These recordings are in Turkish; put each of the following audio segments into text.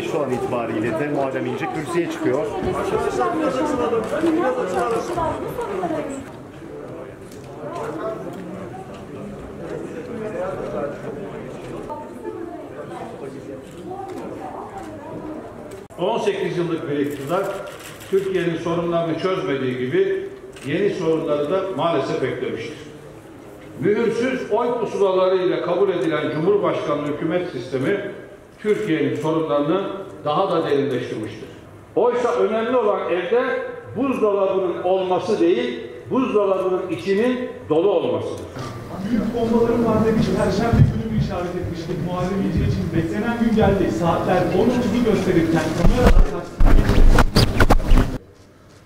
ve şu an itibariyle de Muharrem İnce kürsüye çıkıyor. 18 yıllık bir iktidar Türkiye'nin sorunlarını çözmediği gibi yeni sorunları da maalesef eklemiştir. Mühürsüz oy pusulalarıyla kabul edilen Cumhurbaşkanlığı hükümet sistemi Türkiye'nin sorunlarını daha da derinleştirmiştir. Oysa önemli olan evde buzdolabının olması değil, buzdolabının içinin dolu olmasıdır. Büyük bombaların var demiş, Perşembe günü işaret etmiştik. Muharrem İnce için beklenen gün geldi. Saatler 10.30'u gösterirken kameralar karşısında...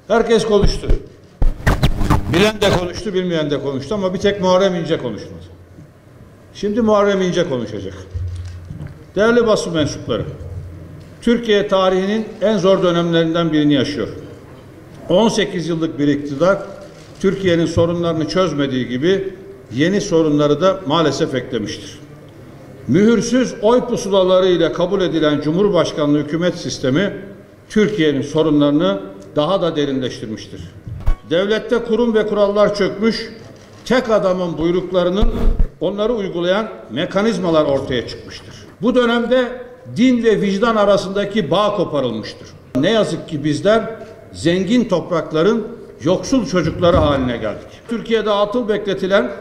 Herkes konuştu. Bilen de konuştu, bilmeyen de konuştu ama bir tek Muharrem İnce konuşmadı. Şimdi Muharrem İnce konuşacak. Değerli basın mensupları, Türkiye tarihinin en zor dönemlerinden birini yaşıyor. 18 yıllık bir iktidar Türkiye'nin sorunlarını çözmediği gibi yeni sorunları da maalesef eklemiştir. Mühürsüz oy pusulalarıyla kabul edilen Cumhurbaşkanlığı hükümet sistemi Türkiye'nin sorunlarını daha da derinleştirmiştir. Devlette kurum ve kurallar çökmüş, tek adamın buyruklarının onları uygulayan mekanizmalar ortaya çıkmıştır. Bu dönemde din ve vicdan arasındaki bağ koparılmıştır. Ne yazık ki bizler zengin toprakların yoksul çocukları haline geldik. Türkiye'de atıl bekletilen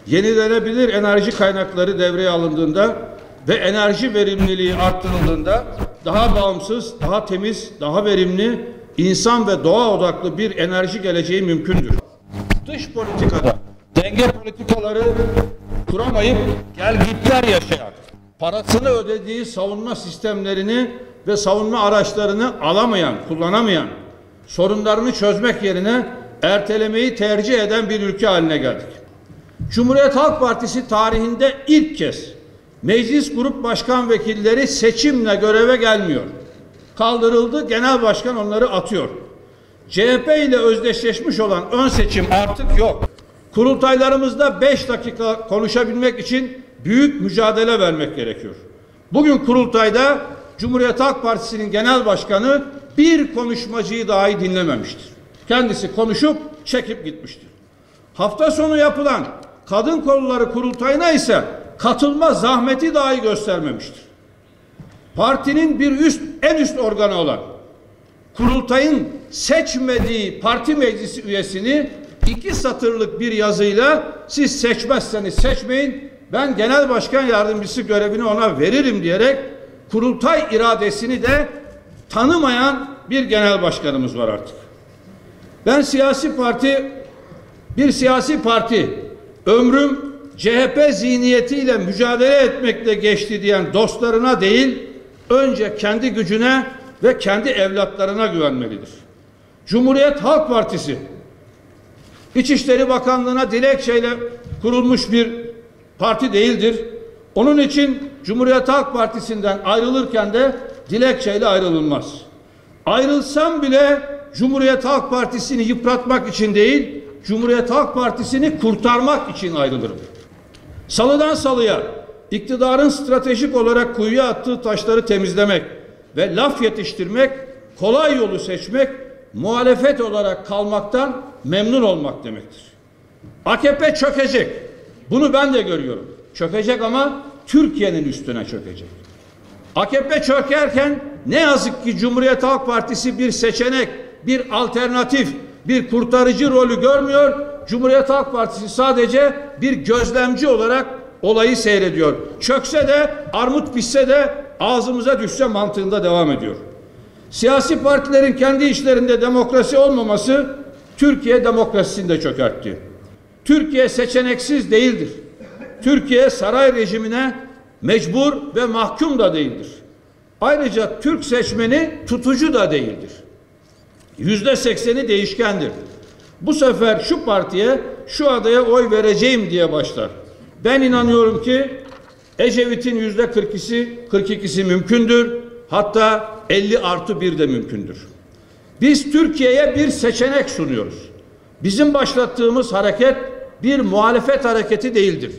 yenilenebilir enerji kaynakları devreye alındığında ve enerji verimliliği arttırıldığında daha bağımsız, daha temiz, daha verimli, insan ve doğa odaklı bir enerji geleceği mümkündür. Dış politikada denge politikaları kuramayıp gelgitler yaşayan, parasını ödediği savunma sistemlerini ve savunma araçlarını alamayan, kullanamayan, sorunlarını çözmek yerine ertelemeyi tercih eden bir ülke haline geldik. Cumhuriyet Halk Partisi tarihinde ilk kez meclis grup başkan vekilleri seçimle göreve gelmiyor. Kaldırıldı, genel başkan onları atıyor. CHP ile özdeşleşmiş olan ön seçim artık yok. Kurultaylarımızda 5 dakika konuşabilmek için büyük mücadele vermek gerekiyor. Bugün kurultayda Cumhuriyet Halk Partisi'nin genel başkanı bir konuşmacıyı dahi dinlememiştir. Kendisi konuşup çekip gitmiştir. Hafta sonu yapılan kadın kolları kurultayına ise katılma zahmeti dahi göstermemiştir. Partinin en üst organı olan kurultayın seçmediği parti meclisi üyesini 2 satırlık bir yazıyla siz seçmezseniz seçmeyin, ben genel başkan yardımcısı görevini ona veririm diyerek kurultay iradesini de tanımayan bir genel başkanımız var artık. Ben bir siyasi parti ömrüm CHP zihniyetiyle mücadele etmekle geçti diyen dostlarına değil, önce kendi gücüne ve kendi evlatlarına güvenmelidir. Cumhuriyet Halk Partisi İçişleri Bakanlığı'na dilekçeyle kurulmuş bir parti değildir. Onun için Cumhuriyet Halk Partisi'nden ayrılırken de dilekçeyle ayrılınmaz. Ayrılsam bile Cumhuriyet Halk Partisi'ni yıpratmak için değil, Cumhuriyet Halk Partisi'ni kurtarmak için ayrılırım. Salıdan salıya iktidarın stratejik olarak kuyuya attığı taşları temizlemek ve laf yetiştirmek, kolay yolu seçmek, muhalefet olarak kalmaktan memnun olmak demektir. AKP çökecek. Bunu ben de görüyorum. Çökecek ama Türkiye'nin üstüne çökecek. AKP çökerken ne yazık ki Cumhuriyet Halk Partisi bir seçenek, bir alternatif, bir kurtarıcı rolü görmüyor. Cumhuriyet Halk Partisi sadece bir gözlemci olarak olayı seyrediyor. Çökse de, armut pişse de ağzımıza düşse mantığında devam ediyor. Siyasi partilerin kendi işlerinde demokrasi olmaması Türkiye demokrasisini de çökertti. Türkiye seçeneksiz değildir. Türkiye saray rejimine mecbur ve mahkum da değildir. Ayrıca Türk seçmeni tutucu da değildir. %80'i değişkendir. Bu sefer şu partiye, şu adaya oy vereceğim diye başlar. Ben inanıyorum ki Ecevit'in %42'si mümkündür. Hatta 50+1 de mümkündür. Biz Türkiye'ye bir seçenek sunuyoruz. Bizim başlattığımız hareket bir muhalefet hareketi değildir.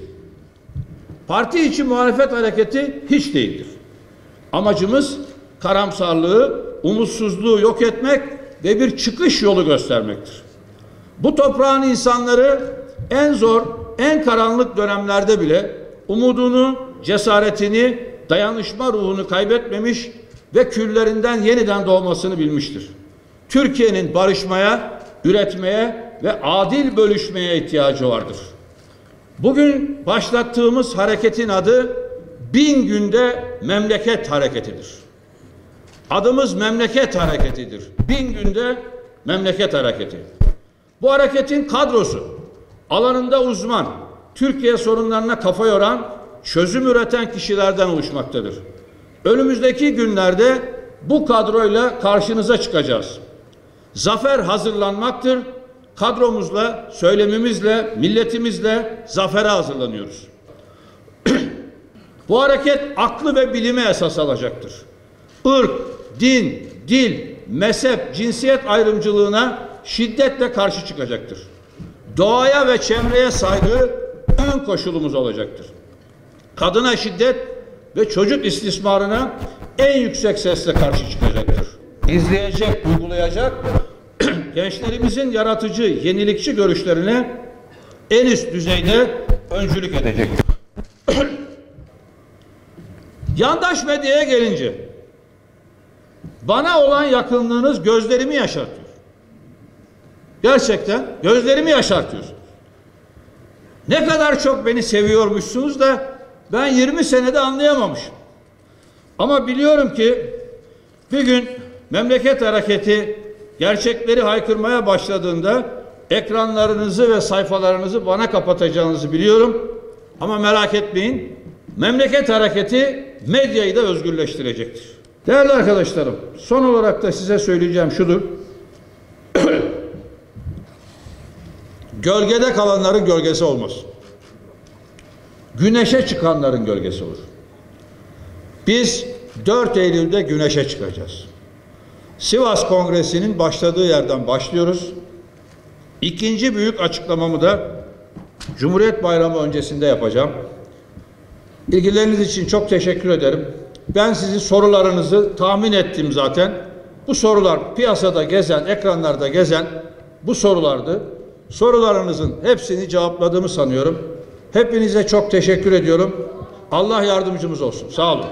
Parti içi muhalefet hareketi hiç değildir. Amacımız karamsarlığı, umutsuzluğu yok etmek ve bir çıkış yolu göstermektir. Bu toprağın insanları en zor, en karanlık dönemlerde bile umudunu, cesaretini, dayanışma ruhunu kaybetmemiş ve küllerinden yeniden doğmasını bilmiştir. Türkiye'nin barışmaya, üretmeye ve adil bölüşmeye ihtiyacı vardır. Bugün başlattığımız hareketin adı 1000 günde memleket hareketidir. Adımız memleket hareketidir. 1000 günde memleket hareketi. Bu hareketin kadrosu, alanında uzman, Türkiye sorunlarına kafa yoran, çözüm üreten kişilerden oluşmaktadır. Önümüzdeki günlerde bu kadroyla karşınıza çıkacağız. Zafer hazırlanmaktır. Kadromuzla, söylemimizle, milletimizle zafere hazırlanıyoruz. Bu hareket aklı ve bilime esas alacaktır. Irk, din, dil, mezhep, cinsiyet ayrımcılığına şiddetle karşı çıkacaktır. Doğaya ve çevreye saygı ön koşulumuz olacaktır. Kadına şiddet ve çocuk istismarına en yüksek sesle karşı çıkacaktır. İzleyecek, uygulayacak, gençlerimizin yaratıcı, yenilikçi görüşlerine en üst düzeyde öncülük edecektir. Yandaş medyaya gelince, bana olan yakınlığınız gözlerimi yaşartıyor. Gerçekten gözlerimi yaşartıyorsunuz. Ne kadar çok beni seviyormuşsunuz da ben 20 senede anlayamamışım. Ama biliyorum ki bir gün memleket hareketi gerçekleri haykırmaya başladığında ekranlarınızı ve sayfalarınızı bana kapatacağınızı biliyorum. Ama merak etmeyin, memleket hareketi medyayı da özgürleştirecektir. Değerli arkadaşlarım, son olarak da size söyleyeceğim şudur. Gölgede kalanların gölgesi olmaz. Güneşe çıkanların gölgesi olur. Biz 4 Eylül'de güneşe çıkacağız. Sivas Kongresi'nin başladığı yerden başlıyoruz. İkinci büyük açıklamamı da Cumhuriyet Bayramı öncesinde yapacağım. İlgileriniz için çok teşekkür ederim. Ben sizin sorularınızı tahmin ettim zaten. Bu sorular piyasada gezen, ekranlarda gezen bu sorulardı. Sorularınızın hepsini cevapladığımı sanıyorum. Hepinize çok teşekkür ediyorum. Allah yardımcımız olsun. Sağ olun.